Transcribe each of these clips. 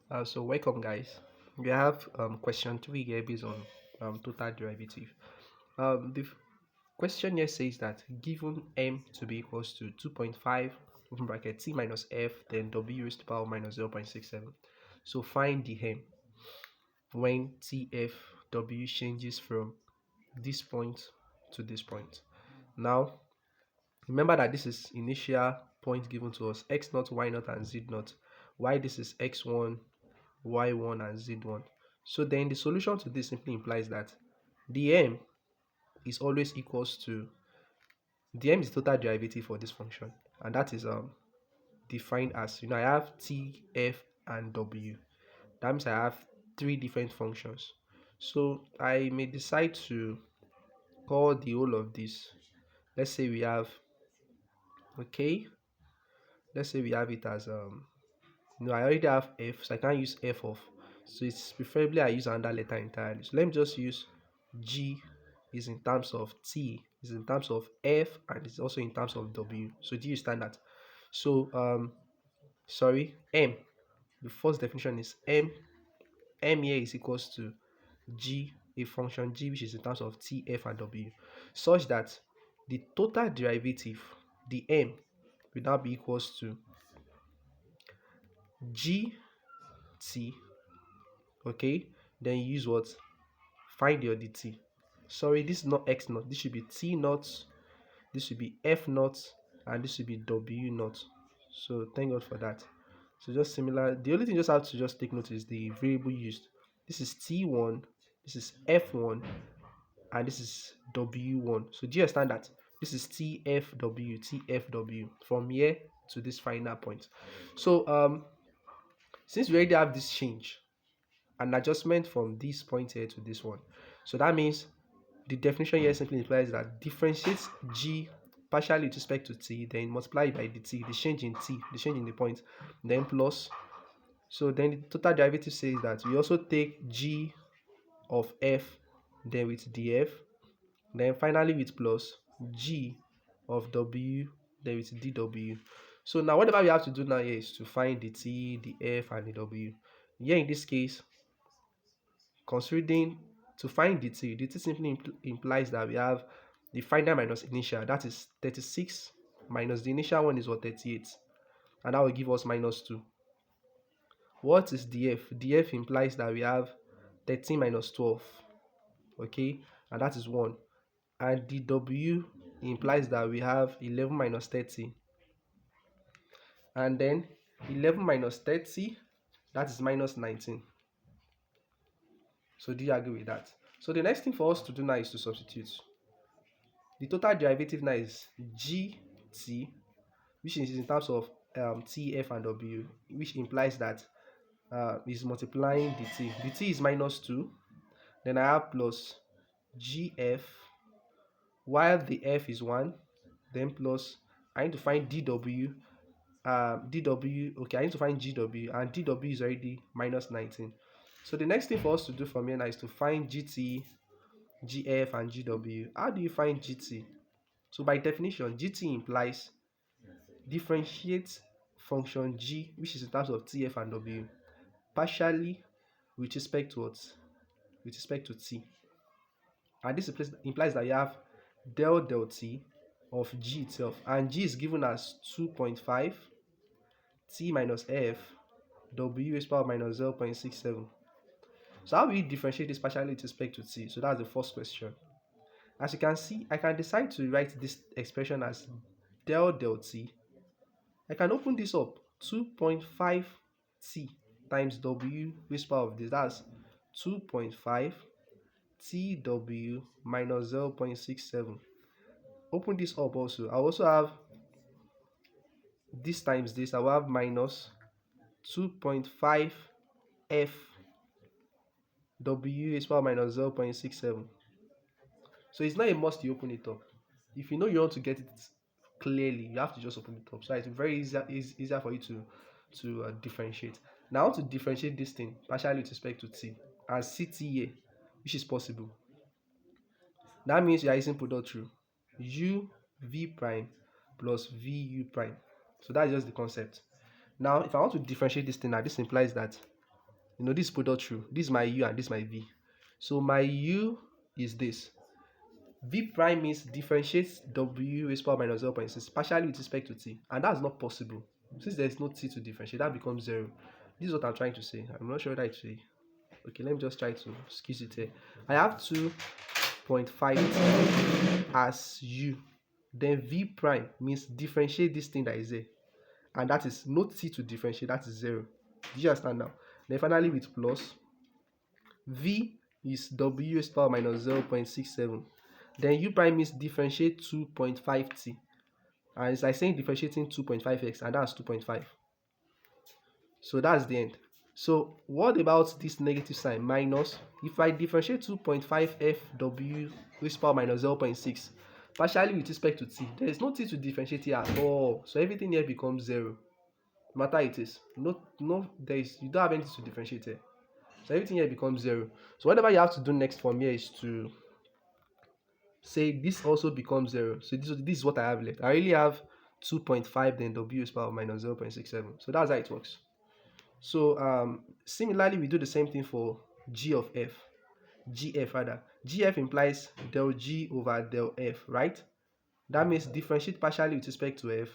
So welcome guys. We have question 3 here based on total derivative. The question here says that given m to be equals to 2.5 open bracket t minus f then w raised to power minus 0.67. So find the m when tfw changes from this point to this point. Now remember that this is initial point given to us x naught, y naught, and z naught. Why this is x1, y1, and z1. So then the solution to this simply implies that the m is always equals to the m is the total derivative for this function, and that is defined as, I have t, f, and w. That means I have three different functions. So I may decide to call the whole of this. Let's say we have okay. Let's say we have it as I already have f, so I can't use f of. So it's preferably I use another letter entirely. So let me just use g is in terms of t, is in terms of f, and it's also in terms of w. So do you understand that? So m. The first definition is m. M here is equals to g, a function g which is in terms of t, f, and w, such that the total derivative, the m, will now be equals to gt. Okay, then you use what? Find your dt. Sorry, this is not x naught, this should be t naught, this should be f naught, and this should be w naught. So thank God for that. So just similar, the only thing you just have to just take note is the variable used. This is t1, this is f1, and this is w1. So do you understand that this is tfw from here to this final point? So since we already have this change, an adjustment from this point here to this one, so that means the definition here simply implies that differentiates g partially with respect to t, then multiply it by the t, the change in t, the change in the point, then plus. So then the total derivative says that we also take g of f, then with df, then finally with plus g of w, then with dw. So now whatever we have to do now here is to find the t, the f, and the w. Here in this case, considering to find dt simply implies that we have the final minus initial, that is 36 minus the initial one is what, 38, and that will give us minus 2. What is df? Df implies that we have 13 minus 12, okay, and that is 1, and dw implies that we have 11 minus 30, and then 11 minus 30, that is minus 19. So do you agree with that? So the next thing for us to do now is to substitute. The total derivative now is gt, which is in terms of t, f, and w, which implies that is multiplying the t. The t is minus 2. Then I have plus gf, while the f is 1. Then plus, I need to find dw. Okay, I need to find gw, and dw is already minus 19. So the next thing for us to do from here now is to find gt, gf, and gw. How do you find gt? So by definition, gt implies differentiate function g, which is in terms of t, f, and w, partially with respect to what? With respect to t. And this implies that you have del t of g itself, and g is given as 2.5 t minus f w raised to power minus 0.67. So how will you differentiate this partially with respect to t? So that's the first question. As you can see, I can decide to write this expression as del t. I can open this up, 2.5 t times w raised to power of this, that's 2.5 tw minus 0.67. Open this up also, I also have this times this, I will have minus 2.5 f w raised to power minus 0.67. So it's not a must you open it up. If you know you want to get it clearly, you have to just open it up. So it's very easier for you to differentiate. Now I want to differentiate this thing partially with respect to t as ct here, which is possible. That means you are using product rule, u v prime plus vu prime. So that's just the concept. Now if I want to differentiate this thing now, this implies that this product through. This is my u and this is my v. So my u is this. V prime means differentiate w raised power minus 0.6 partially with respect to t, and that's not possible. Since there is no t to differentiate, that becomes 0. This is what I'm trying to say. I'm not sure whether it's a... Okay, let me just try to excuse it here. I have 2.5 as u. Then v prime means differentiate this thing that is there. And that is no t to differentiate, that is 0. Do you understand now? Then finally with plus, v is w raised power minus 0.67. Then u prime means differentiate 2.5t. And it's like saying differentiating 2.5x, and that's 2.5. So that's the end. So what about this negative sign, minus? If I differentiate 2.5 fw raised power minus 0.6 partially with respect to t, there is no t to differentiate here at all. So everything here becomes 0. No matter it is. You don't have anything to differentiate here. So everything here becomes 0. So whatever you have to do next from here is to say this also becomes 0. So this is what I have left. I really have 2.5 then w raised power minus 0.67. So that's how it works. So similarly, we do the same thing for g of f. Gf rather. Gf implies del g over del f, right? That means differentiate partially with respect to f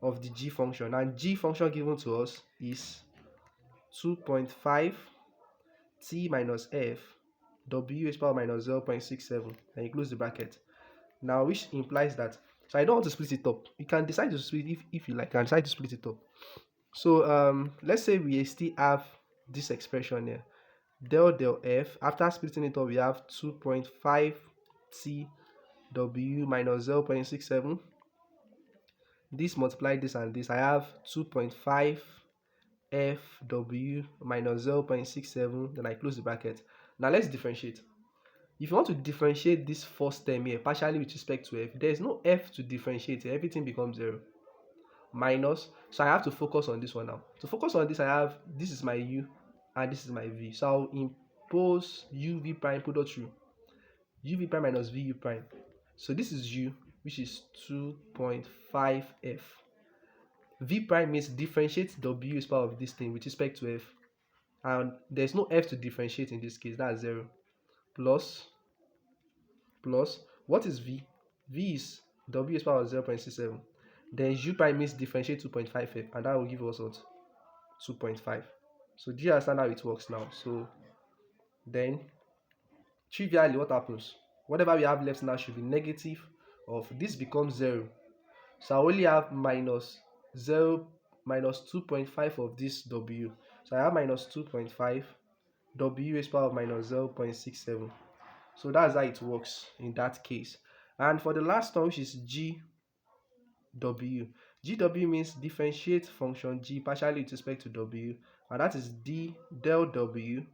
of the g function. And g function given to us is 2.5 t minus f w raised power minus 0.67, and you close the bracket. Now, which implies that, so I don't want to split it up. You can decide to split it if you like. You can decide to split it up. So let's say we still have this expression here, del f. After splitting it up, we have 2.5 t w minus 0.67. This multiply this and this, I have 2.5 f w minus 0.67. Then I close the bracket. Now let's differentiate. If you want to differentiate this first term here partially with respect to f, there is no f to differentiate. Everything becomes 0. Minus, so I have to focus on this one now. To focus on this, I have, this is my u and this is my v. So I'll impose uv prime product through uv prime minus vu prime. So this is u, which is 2.5 f. V prime means differentiate w is part of this thing with respect to f, and there's no f to differentiate in this case, that's 0. Plus what is v? V is w is power of 0.67. Then u prime means differentiate 2.5 f, and that will give us what? 2.5. So do you understand how it works now? So then trivially, what happens? Whatever we have left now should be negative of this becomes 0. So I only have minus 2.5 of this w. So I have minus 2.5 w raised power of minus 0.67. So that's how it works in that case. And for the last one, which is gw. Gw means differentiate function g partially with respect to w, and that is del w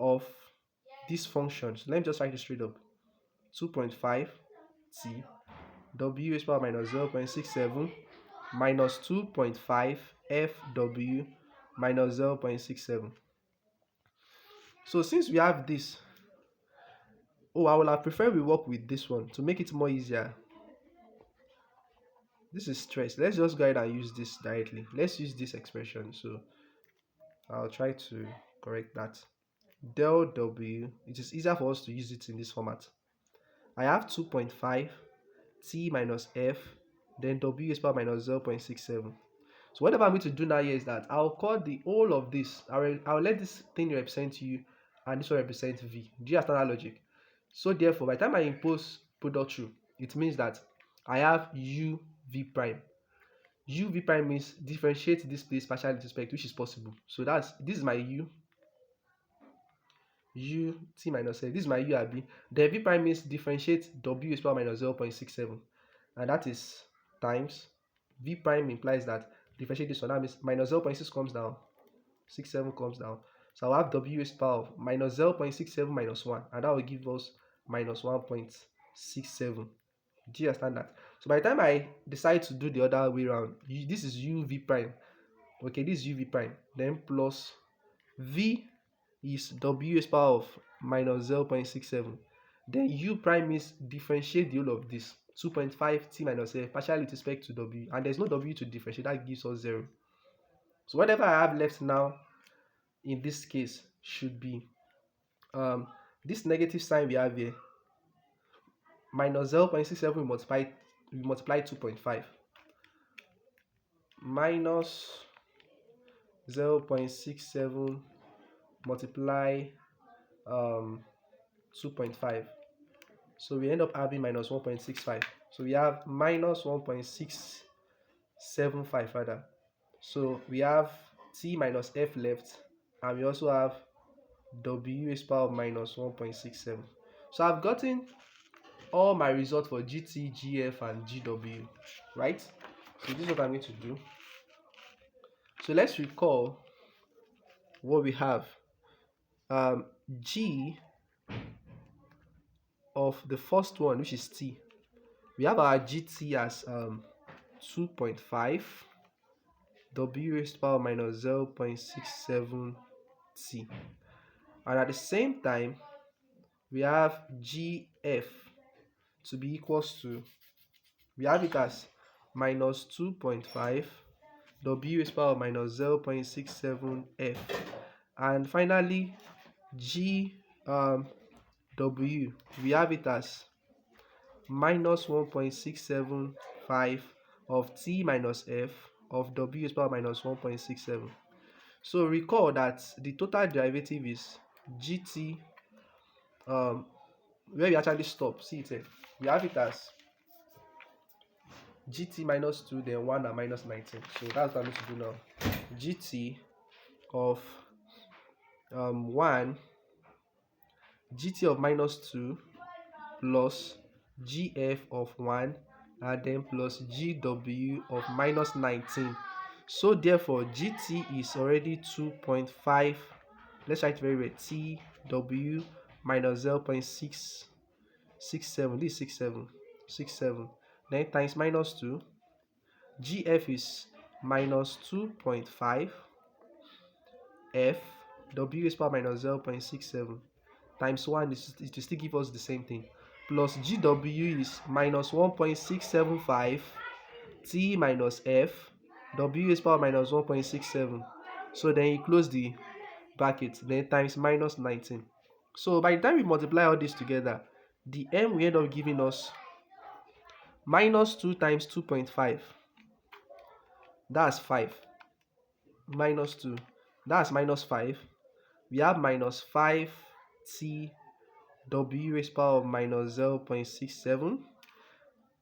of this function. So let me just write it straight up. 2.5 t w raised power minus 0.67 minus 2.5 fw minus 0.67. So since we have this, I would have preferred we work with this one to make it more easier. This is stress. Let's just go ahead and use this directly. Let's use this expression. So I'll try to correct that. Del w, it is easier for us to use it in this format. I have 2.5 t minus f, then w is power minus 0.67. So whatever I'm going to do now here is that I'll call the whole of this, I'll let this thing represent u and this will represent v. Do you understand that logic? So therefore, by the time I impose product through, it means that I have u v prime. U v prime means differentiate this place partially with respect, which is possible. So this is my u t minus f. This is my u abi. Then v prime means differentiate w is power minus 0.67, and that is times v prime implies that differentiate this one. That means minus 0.6 comes down, 67 comes down. So I'll have w is power of minus 0.67 minus 1, and that will give us minus 1.67. Do you understand that? So by the time I decide to do the other way around, this is u v prime. Okay, this is u v prime. Then plus v is w is power of minus 0.67. Then u prime is differentiate the whole of this, 2.5 t minus f partially with respect to w, and there's no w to differentiate, that gives us 0. So whatever I have left now in this case should be this negative sign we have here minus 0.67 we multiply 2.5 minus 0.67 multiply 2.5. So we end up having minus 1.65. So we have minus 1.675 rather. So we have t minus f left, and we also have w raised power of minus 1.67. So I've gotten all my results for gt, gf, and gw, right? So this is what I'm going to do. So let's recall what we have. G of the first one, which is t, we have our gt as 2.5, w raised power minus 0.67 t, and at the same time we have gf to be equals to, we have it as minus 2.5 w raised power minus 0.67 f, and finally g w, we have it as minus 1.675 of t minus f of w raised power minus 1.67. So recall that the total derivative is gt, where we actually stop, see it here, we have it as gt minus 2, then 1 and minus 19. So that's what I'm going to do now. Gt of 1, gt of minus 2 plus gf of 1, and then plus gw of minus 19. So therefore gt is already 2.5. Let's write very well, tw minus 0.667, this is 67, then times minus 2, gf is minus 2.5 f, w raised power minus 0.67 times 1 is, it will still give us the same thing, plus gw is minus 1.675 t minus f, w raised power minus 1.67. So then you close the bracket, then times minus 19. So by the time we multiply all this together, the m will end up giving us minus 2 times 2.5, that's 5, minus 2, that's minus 5. We have minus 5 t w raised power of minus 0.67,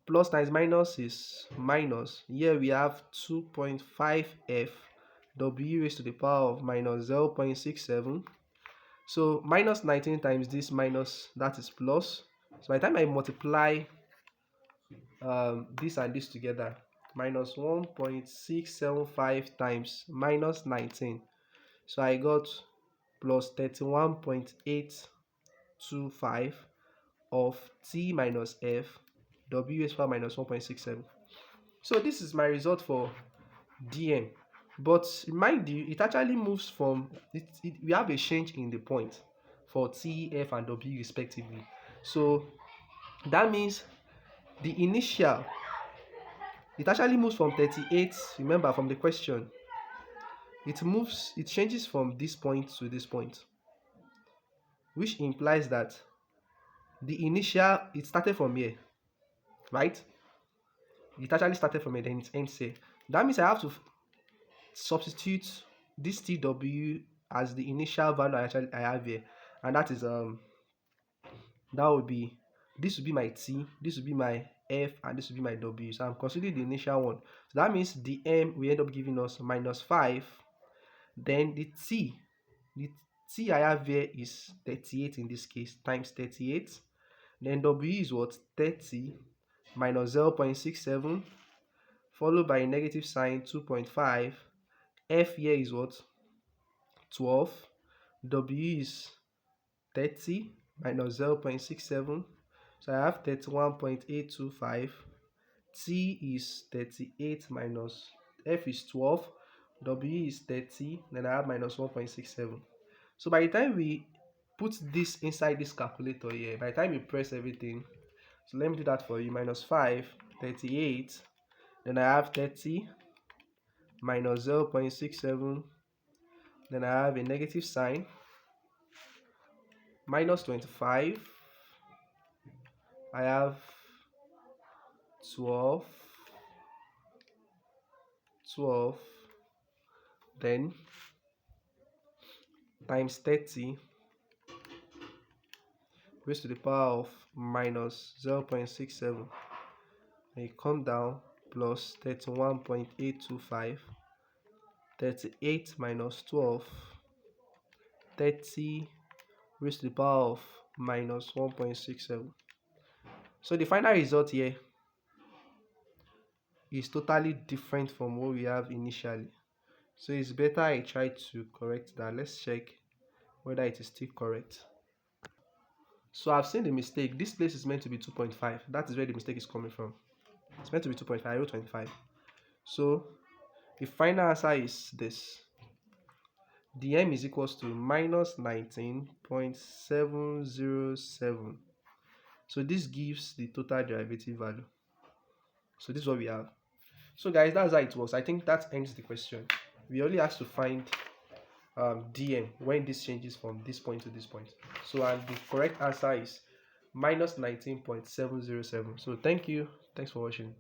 plus times minus is minus. Here we have 2.5 f w raised to the power of minus 0.67. So minus 19 times this minus, that is plus. So by the time I multiply this and this together, minus 1.675 times minus 19. So I got plus 31.825 of t minus f, w raised power minus 1.67. So this is my result for dm. But mind you, it actually moves from, we have a change in the point for t, f, and w respectively. So that means the initial, it actually moves from 38, remember from the question, it changes from this point to this point, which implies that the initial, it started from here, right? It actually started from here, then it ends here. That means I have to substitute this tw as the initial value I have here, and that is that would be, this would be my t, this would be my f, and this would be my w. So I'm considering the initial one. So that means the m will end up giving us minus 5. Then the t I have here is 38 in this case, times 38. Then w is what? 30 minus 0.67 followed by a negative sign 2.5. F here is what? 12. W is 30 minus 0.67. So I have 31.825. T is 38 minus, F is 12. W is 30. Then I have minus 1.67. So by the time we put this inside this calculator here, by the time you press everything, so let me do that for you. Minus 5, 38. Then I have 30 minus 0.67 Then I have a negative sign, minus 25. I have 12, 12, then times 30 raised to the power of minus 0.67. And you come down plus 31.825, 38 minus 12, 30 raised to the power of minus 1.67. So the final result here is totally different from what we have initially. So it's better I try to correct that. Let's check whether it is still correct. So I've seen the mistake. This place is meant to be 2.5. That is where the mistake is coming from. It's meant to be 2.5. I wrote 25. So the final answer is this. The m is equals to minus 19.707. So this gives the total derivative value. So this is what we have. So guys, that's how it works. I think that ends the question. We only have to find dm when this changes from this point to this point. So and the correct answer is minus 19.707. So thank you. Thanks for watching.